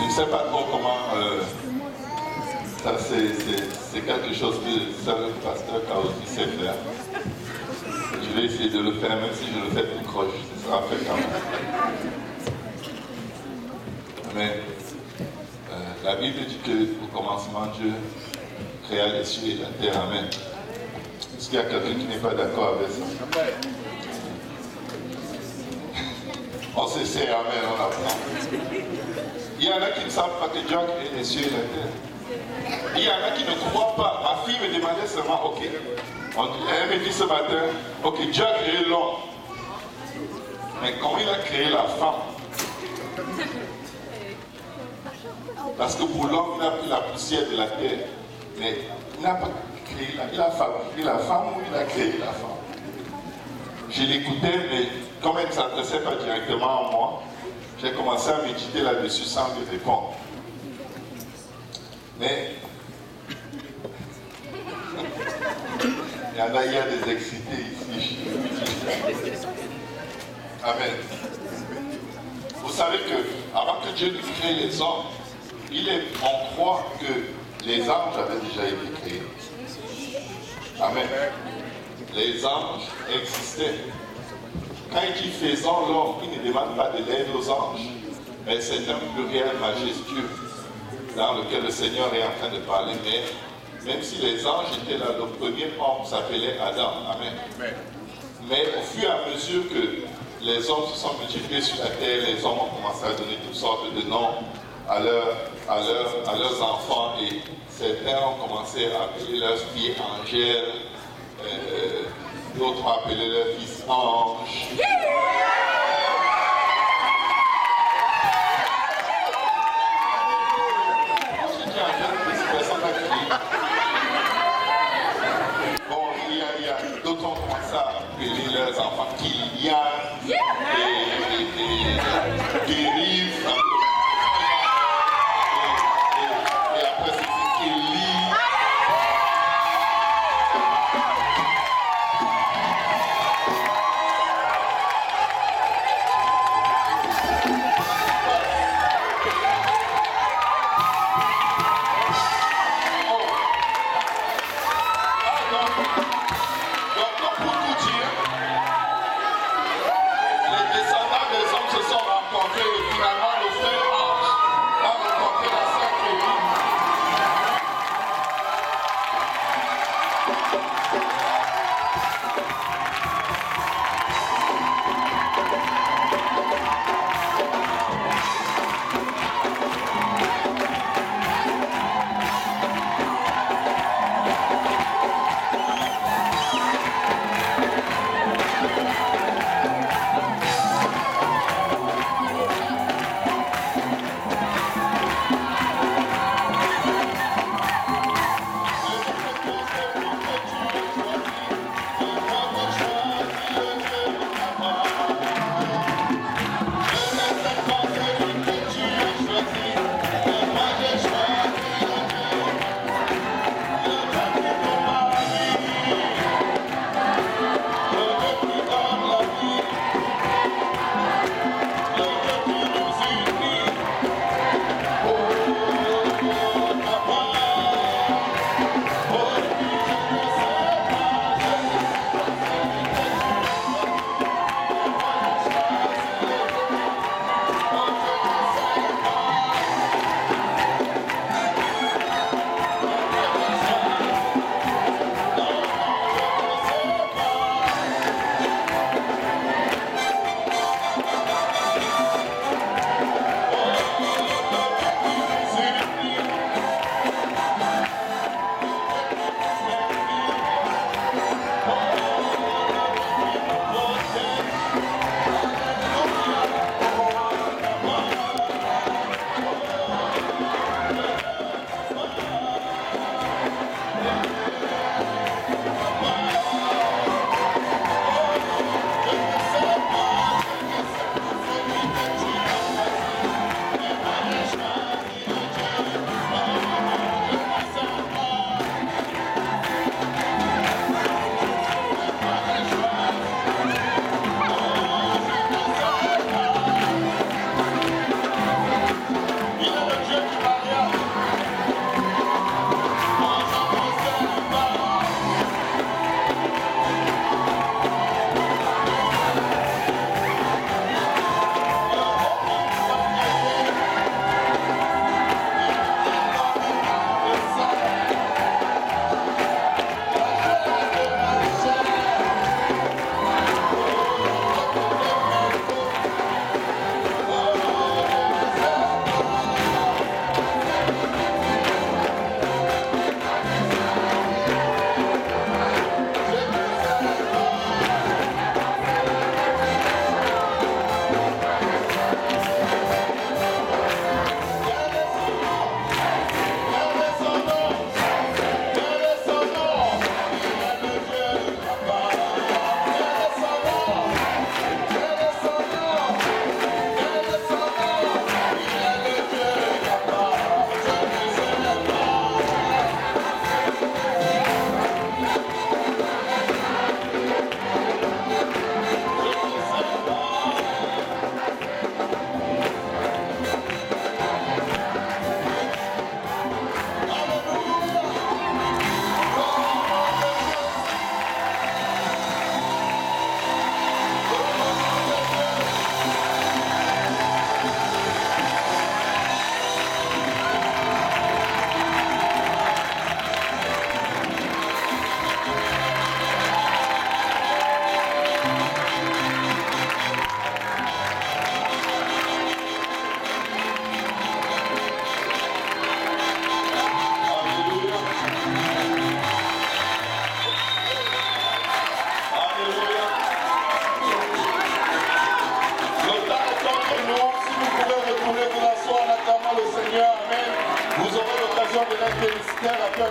Je ne sais pas trop comment. Ça, c'est quelque chose que seul le pasteur Kaosi sait faire. Je vais essayer de le faire, même si je le fais tout croche, ce sera fait quand même. Mais la Bible dit que au commencement, Dieu créa les cieux et la terre. Amen. Est-ce qu'il y a quelqu'un qui n'est pas d'accord avec ça? On s'essaie, amen, on apprend. Il y en a qui ne savent pas que Dieu a créé les cieux et la terre. Il y en a qui ne croient pas. Ma fille me demandait seulement, ok. Elle me dit ce matin, ok, Dieu a créé l'homme. Mais comment il a créé la femme? Parce que pour l'homme, il a pris la poussière de la terre. Mais il n'a pas créé, il a fabriqué la femme ou il a créé la femme? Je l'écoutais, mais comme elle ne s'adressait pas directement à moi, j'ai commencé à méditer là-dessus sans lui répondre. Mais il y en a, il y a des excités ici. Amen. Vous savez que avant que Dieu crée les hommes, on croit que les anges avaient déjà été créés. Amen. Les anges existaient. Quand il dit faisons l'homme, il ne demande pas de l'aide aux anges, mais c'est un pluriel majestueux dans lequel le Seigneur est en train de parler. Mais même si les anges étaient là, le premier homme s'appelait Adam. Amen. Mais au fur et à mesure que les hommes se sont multipliés sur la terre, les hommes ont commencé à donner toutes sortes de noms à leurs enfants, et certains ont commencé à appeler leurs filles Angèle, d'autres ont appelé leur fils Ange. J'ai dit Angèle, mais c'est personne n'a crié. Bon, il y a d'autres ont commencé à appeler leurs enfants Kylian et Dérive. Et après c'était Kelly.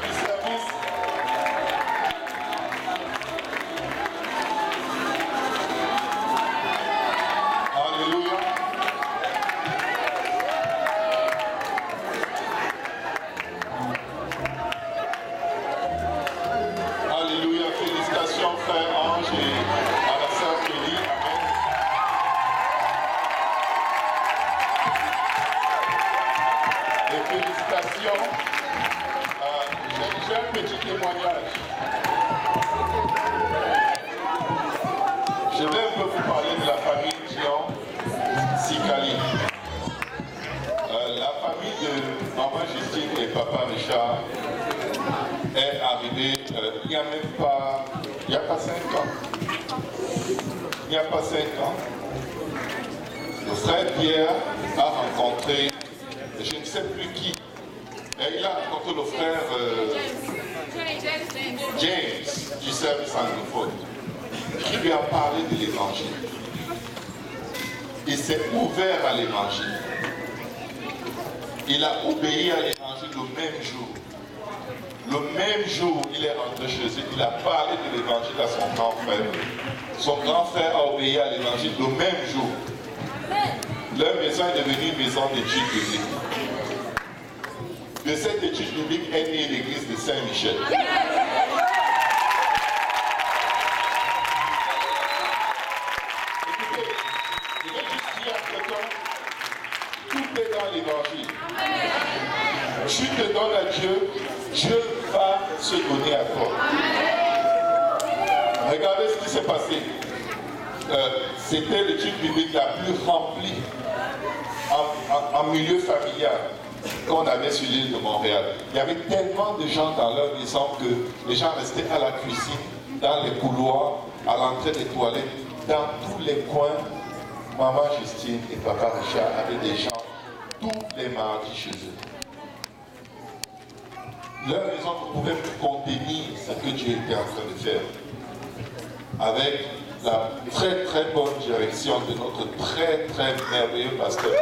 du service. Alléluia. Alléluia. Félicitations, frère Ange et à la sœur Kelly. Amen. Et félicitations. J'ai un petit témoignage. Je vais un peu vous parler de la famille Dion Sikali. La famille de Maman Justine et Papa Richard est arrivée il n'y a même pas, il n'y a pas 5 ans. Il n'y a pas 5 ans. Le frère Pierre a rencontré, je ne sais plus qui, et il a rencontré le frère James du service anglophone, qui lui a parlé de l'évangile. Il s'est ouvert à l'évangile. Il a obéi à l'évangile le même jour. Le même jour où il est rentré chez lui, il a parlé de l'évangile à son grand frère. Son grand frère a obéi à l'évangile le même jour. Leur maison est devenue une maison d'études bibliques. De cette étude biblique est née l'église de Saint-Michel. Écoutez, je vais juste dire à quelqu'un, tout est dans l'évangile. Tu te donnes à Dieu, Dieu va se donner à toi. Regardez ce qui s'est passé. C'était l'étude biblique la plus remplie en milieu familial qu'on avait sur l'île de Montréal. Il y avait tellement de gens dans leur maison que les gens restaient à la cuisine, dans les couloirs, à l'entrée des toilettes, dans tous les coins. Maman Justine et Papa Richard avaient des gens tous les mardis chez eux. Leur maison ne pouvait plus contenir ce que Dieu était en train de faire. Avec la très très bonne direction de notre très très merveilleux pasteur.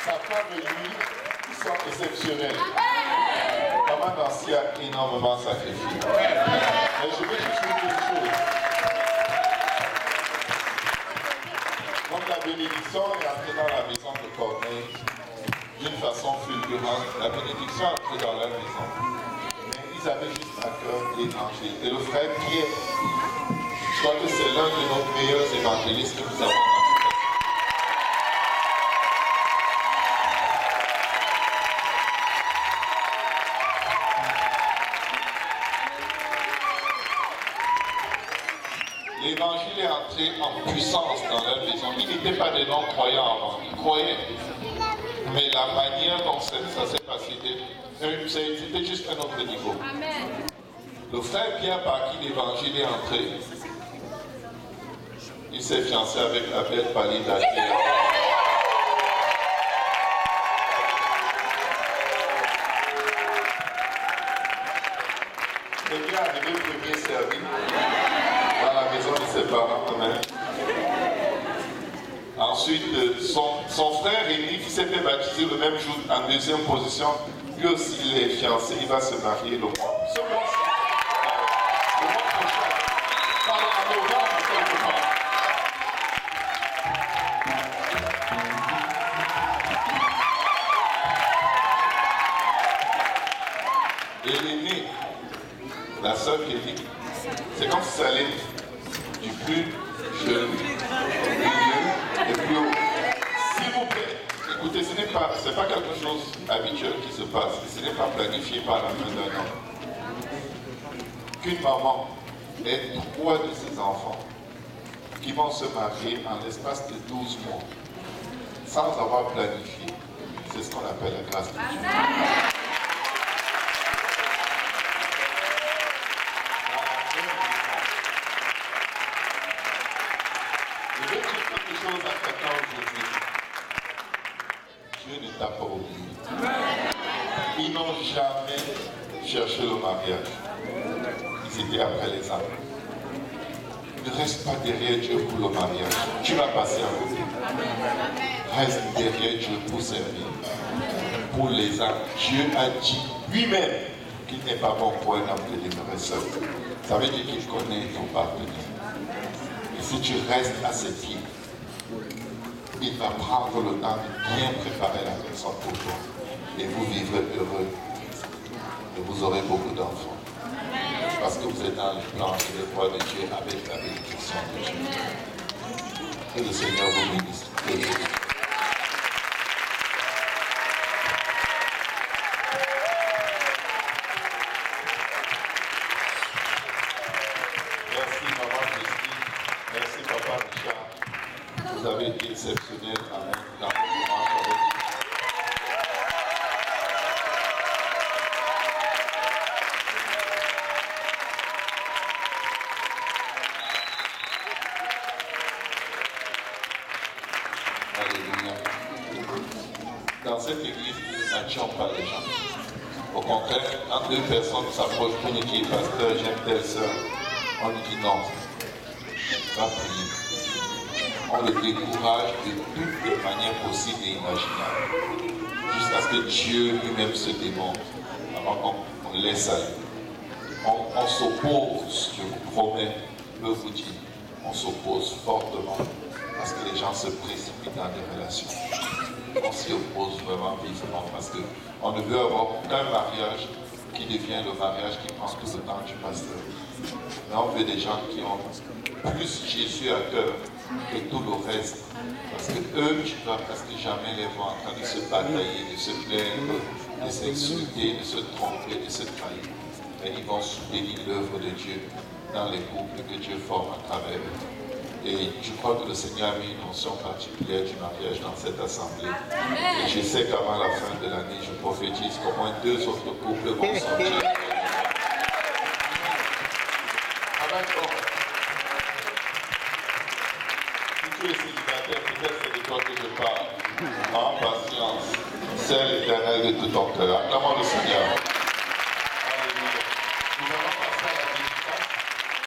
Sa femme et lui, ils sont exceptionnels. Maman Nancy a énormément sacrifié. Mais je vais juste vous dire une chose. Donc la bénédiction est entrée dans la maison de Corneille d'une façon fulgurante. La bénédiction est entrée dans leur maison. Mais ils avaient juste à cœur l'évangile. Et le frère Pierre, je crois que c'est l'un de nos meilleurs évangélistes que nous avons dans cette maison. L'évangile est entré en puissance dans leur maison. Ils n'étaient pas des non-croyants avant, ils croyaient. Mais la manière dont ça s'est passé, c'était juste un autre niveau. Amen. Le frère Pierre, par qui l'évangile est entré, il s'est fiancé avec Abel Palida. C'est bien arrivé le premier service dans la maison de ses parents. Amen. Ensuite, son frère Rémi, qui s'est fait baptiser le même jour en deuxième position, lui aussi il est fiancé, il va se marier le mois. Ce mois-ci, le mois prochain, en novembre quelque part. Et l'aîné, la sœur Kelly, c'est comme si ça allait du plus jeune, du milieu et plus haut. S'il vous plaît, écoutez, ce n'est pas quelque chose habituel qui se passe, ce n'est pas planifié par la main d'un homme. Qu'une maman ait 3 de ses enfants qui vont se marier en l'espace de 12 mois, sans avoir planifié, c'est ce qu'on appelle la grâce de Dieu. Je vais dire quelque chose à quelqu'un aujourd'hui. Dieu ne t'a pas oublié. Ils n'ont jamais cherché le mariage. Ils publicité après les âmes. Ne reste pas derrière Dieu pour le mariage. Tu vas passer à côté. Reste derrière Dieu pour servir. Pour les âmes. Dieu a dit lui-même qu'il n'est pas bon pour un homme de demeurer seul. Ça veut dire qu'il connaît ton partenaire. Et si tu restes à ses pieds, il va prendre le temps de bien préparer la personne pour toi. Et vous vivrez heureux. Et vous aurez beaucoup d'enfants. Parce que vous êtes dans le plan et le droit de Dieu avec la bénédiction de Dieu. Que le Seigneur vous bénisse. Merci maman Justine. Merci papa Richard. Vous avez été exceptionnel dans le dimanche avec nous. Dans cette église, nous n'attirons pas les gens. Au contraire, quand deux personnes s'approchent pour nous dire, pasteur, j'aime telle soeur, on nous dit non, va prier. On le décourage de toutes les manières possibles et imaginables, jusqu'à ce que Dieu lui-même se démontre, avant qu'on laisse aller. On s'oppose, je vous promets, je peux vous dire, on s'oppose fortement, parce que les gens se précipitent dans des relations. On s'y oppose vraiment vivement parce qu'on ne veut avoir aucun mariage qui devient le mariage qui prend tout le temps du pasteur. Mais on veut des gens qui ont plus Jésus à cœur que tout le reste. Parce que eux, tu ne vas presque jamais les voir en train de se batailler, de se plaindre, de s'insulter, de se tromper, de se trahir. Mais ils vont soutenir l'œuvre de Dieu dans les couples que Dieu forme à travers eux. Et je crois que le Seigneur a mis une notion particulière du mariage dans cette assemblée. Et je sais qu'avant la fin de l'année, je prophétise qu'au moins 2 autres couples vont sortir. Amen. Si tu es célibataire, peut-être c'est de toi que je parle. En patience, c'est l'Éternel de tout ton cœur. Acclamons le Seigneur.